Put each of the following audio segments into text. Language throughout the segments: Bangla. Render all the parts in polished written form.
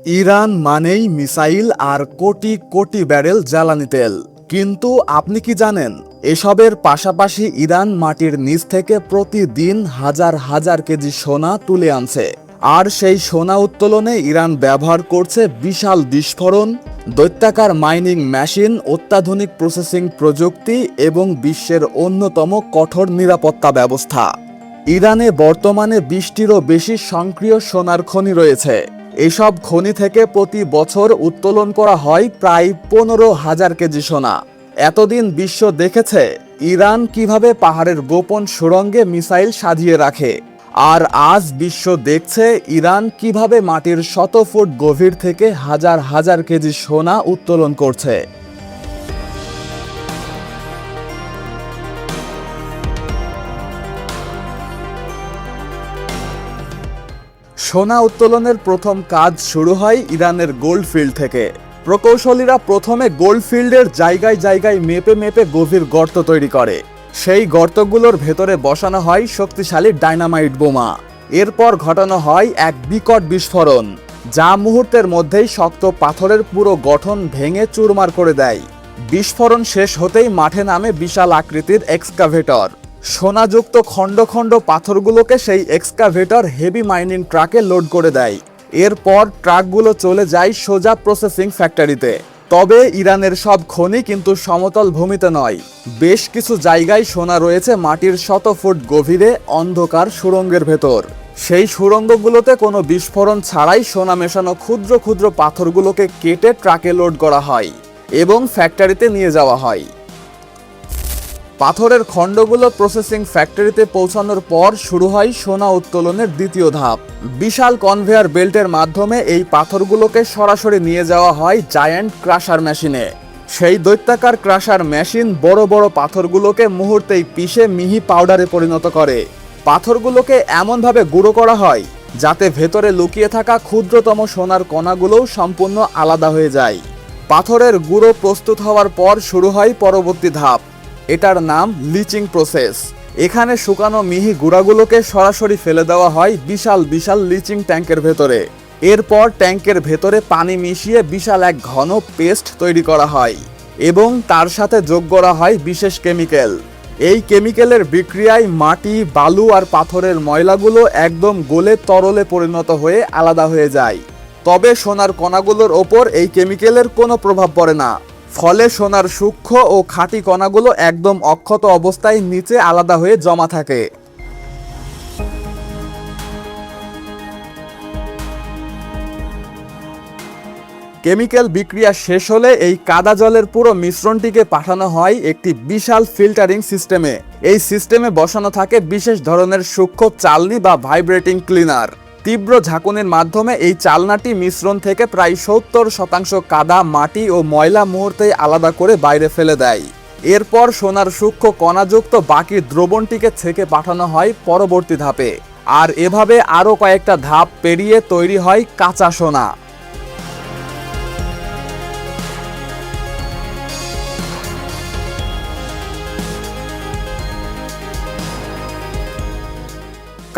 ইরান মানেই মিসাইল আর কোটি কোটি ব্যারেল জ্বালানি তেল। কিন্তু আপনি কি জানেন, এসবের পাশাপাশি ইরান মাটির নিচ থেকে প্রতিদিন হাজার হাজার কেজি সোনা তুলে আনছে। আর সেই সোনা উত্তোলনে ইরান ব্যবহার করছে বিশাল বিস্ফোরণ, দৈত্যাকার মাইনিং মেশিন, অত্যাধুনিক প্রসেসিং প্রযুক্তি এবং বিশ্বের অন্যতম কঠোর নিরাপত্তা ব্যবস্থা। ইরানে বর্তমানে 20টিরও বেশি সক্রিয় সোনার খনি রয়েছে। এসব খনি থেকে প্রতি বছর উত্তোলন করা হয় প্রায় 15,000 কেজি সোনা। এতদিন বিশ্ব দেখেছে ইরান কিভাবে পাহাড়ের গোপন সুড়ঙ্গে মিসাইল সাজিয়ে রাখে, আর আজ বিশ্ব দেখছে ইরান কিভাবে মাটির শত ফুট গভীর থেকে হাজার হাজার কেজি সোনা উত্তোলন করছে। সোনা উত্তোলনের প্রথম কাজ শুরু হয় ইরানের গোল্ড ফিল্ড থেকে। প্রকৌশলীরা প্রথমে গোল্ড ফিল্ডের জায়গায় জায়গায় মেপে মেপে গভীর গর্ত তৈরি করে। সেই গর্তগুলোর ভেতরে বসানো হয় শক্তিশালী ডাইনামাইট বোমা। এরপর ঘটানো হয় এক বিকট বিস্ফোরণ, যা মুহূর্তের মধ্যেই শক্ত পাথরের পুরো গঠন ভেঙে চুরমার করে দেয়। বিস্ফোরণ শেষ হতেই মাঠে নামে বিশাল আকৃতির এক্সকাভেটর। সোনাযুক্ত খণ্ড খণ্ড পাথরগুলোকে সেই এক্সকাভেটর হেভি মাইনিং ট্রাকে লোড করে দেয়। এরপর ট্রাকগুলো চলে যায় সোজা প্রসেসিং ফ্যাক্টরিতে। তবে ইরানের সব খনি কিন্তু সমতল ভূমিতে নয়। বেশ কিছু জায়গায় সোনা রয়েছে মাটির শত ফুট গভীরে অন্ধকার সুড়ঙ্গের ভেতর। সেই সুড়ঙ্গগুলোতে কোনো বিস্ফোরণ ছাড়াই সোনা মেশানো ক্ষুদ্র ক্ষুদ্র পাথরগুলোকে কেটে ট্রাকে লোড করা হয় এবং ফ্যাক্টরিতে নিয়ে যাওয়া হয়। পাথরের খণ্ডগুলো প্রসেসিং ফ্যাক্টরিতে পৌঁছানোর পর শুরু হয় সোনা উত্তোলনের দ্বিতীয় ধাপ। বিশাল কনভেয়ার বেল্টের মাধ্যমে এই পাথরগুলোকে সরাসরি নিয়ে যাওয়া হয় জায়ান্ট ক্রাশার মেশিনে। সেই দৈত্যাকার ক্রাশার মেশিন বড় বড় পাথরগুলোকে মুহূর্তেই পিষে মিহি পাউডারে পরিণত করে। পাথরগুলোকে এমনভাবে গুঁড়ো করা হয় যাতে ভেতরে লুকিয়ে থাকা ক্ষুদ্রতম সোনার কণাগুলোও সম্পূর্ণ আলাদা হয়ে যায়। পাথরের গুঁড়ো প্রস্তুত হওয়ার পর শুরু হয় পরবর্তী ধাপ। এটার নাম লিচিং প্রসেস। এখানে শুকানো মিহি গুঁড়াগুলোকে সরাসরি ফেলে দেওয়া হয় বিশাল বিশাল লিচিং ট্যাঙ্কের ভেতরে। এরপর ট্যাঙ্কের ভেতরে পানি মিশিয়ে বিশাল এক ঘন পেস্ট তৈরি করা হয় এবং তার সাথে যোগ করা হয় বিশেষ কেমিক্যাল। এই কেমিক্যালের বিক্রিয়ায় মাটি, বালু আর পাথরের ময়লাগুলো একদম গলে তরলে পরিণত হয়ে আলাদা হয়ে যায়। তবে সোনার কণাগুলোর ওপর এই কেমিক্যালের কোনো প্রভাব পড়ে না। ফলে সোনার সূক্ষ্ম ও খাঁটি কণাগুলো একদম অক্ষত অবস্থায় নিচে আলাদা হয়ে জমা থাকে। কেমিক্যাল বিক্রিয়া শেষ হলে এই কাদা জলের পুরো মিশ্রণটিকে পাঠানো হয় একটি বিশাল ফিল্টারিং সিস্টেমে। এই সিস্টেমে বসানো থাকে বিশেষ ধরনের সূক্ষ্ম চালনি বা ভাইব্রেটিং ক্লিনার। তীব্র ঝাঁকুনির মাধ্যমে এই চালনাটি মিশ্রণ থেকে প্রায় 70% কাদা, মাটি ও ময়লা মুহূর্তেই আলাদা করে বাইরে ফেলে দেয়। এরপর সোনার সূক্ষ্ম কণাযুক্ত বাকি দ্রবণটিকে ছেঁকে পাঠানো হয় পরবর্তী ধাপে। আর এভাবে আরও কয়েকটা ধাপ পেরিয়ে তৈরি হয় কাঁচা সোনা।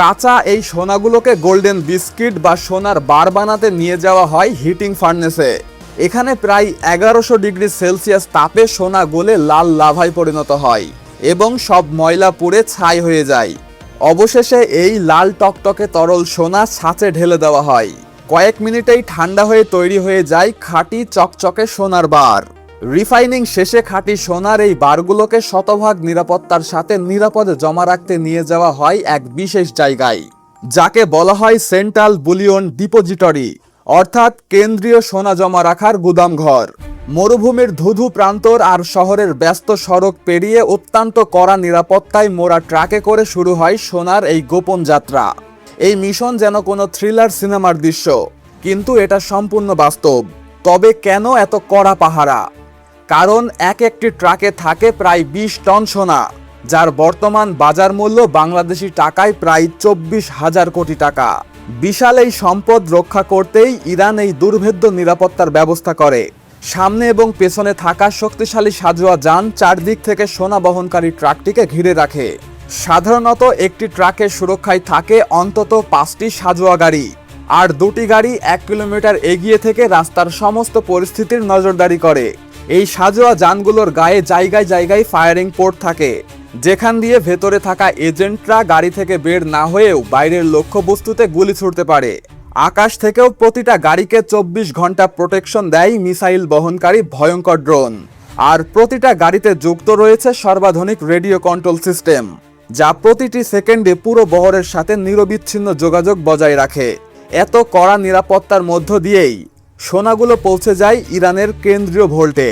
কাঁচা এই সোনাগুলোকে গোল্ডেন বিস্কিট বা সোনার বার বানাতে নিয়ে যাওয়া হয় হিটিং ফার্নেসে। এখানে প্রায় 1100 ডিগ্রি সেলসিয়াস তাপে সোনা গলে লাল লাভায় পরিণত হয় এবং সব ময়লা পুড়ে ছাই হয়ে যায়। অবশেষে এই লাল টকটকে তরল সোনা ছাঁচে ঢেলে দেওয়া হয়। কয়েক মিনিটেই ঠান্ডা হয়ে তৈরি হয়ে যায় খাঁটি চকচকে সোনার বার। রিফাইনিং শেষে খাঁটি সোনার এই বারগুলোকে শতভাগ নিরাপত্তার সাথে নিরাপদে জমা রাখতে নিয়ে যাওয়া হয় এক বিশেষ জায়গায়, যাকে বলা হয় সেন্ট্রাল বুলিয়ন ডিপোজিটরি, অর্থাৎ কেন্দ্রীয় সোনা জমা রাখার গুদামঘর। মরুভূমির ধুধু প্রান্তর আর শহরের ব্যস্ত সড়ক পেরিয়ে অত্যন্ত কড়া নিরাপত্তায় মোড়া ট্রাকে করে শুরু হয় সোনার এই গোপন যাত্রা। এই মিশন যেন কোনো থ্রিলার সিনেমার দৃশ্য, কিন্তু এটা সম্পূর্ণ বাস্তব। তবে কেন এত কড়া পাহারা? কারণ একটি ট্রাকে থাকে প্রায় 20 টন সোনা, যার বর্তমান বাজার মূল্য বাংলাদেশি টাকায় প্রায় 24,000 কোটি টাকা। বিশাল এই সম্পদ রক্ষা করতেই ইরান এই দুর্ভেদ্য নিরাপত্তার ব্যবস্থা করে। সামনে এবং পেছনে থাকা শক্তিশালী সাজোয়া যান চারদিক থেকে সোনা বহনকারী ট্রাকটিকে ঘিরে রাখে। সাধারণত একটি ট্রাকের সুরক্ষায় থাকে অন্তত 5টি সাজোয়া গাড়ি, আর দুটি গাড়ি 1 কিলোমিটার এগিয়ে থেকে রাস্তার সমস্ত পরিস্থিতির নজরদারি করে। এই সাজোয়া যানগুলোর গায়ে জায়গায় জায়গায় ফায়ারিং পোর্ট থাকে, যেখান দিয়ে ভেতরে থাকা এজেন্টরা গাড়ি থেকে বের না হয়েও বাইরের লক্ষ্যবস্তুতে গুলি ছুড়তে পারে। আকাশ থেকেও প্রতিটা গাড়িকে 24 ঘন্টা প্রোটেকশন দেয় মিসাইল বহনকারী ভয়ঙ্কর ড্রোন। আর প্রতিটা গাড়িতে যুক্ত রয়েছে সর্বাধুনিক রেডিও কন্ট্রোল সিস্টেম, যা প্রতিটি সেকেন্ডে পুরো বহরের সাথে নিরবিচ্ছিন্ন যোগাযোগ বজায় রাখে। এত কড়া নিরাপত্তার মধ্য দিয়েই সোনাগুলো পৌঁছে যায় ইরানের কেন্দ্রীয় ভোল্টে,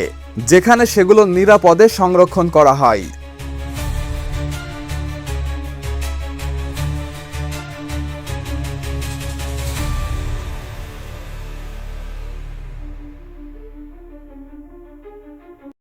যেখানে সেগুলো নিরাপদে সংরক্ষণ করা হয়।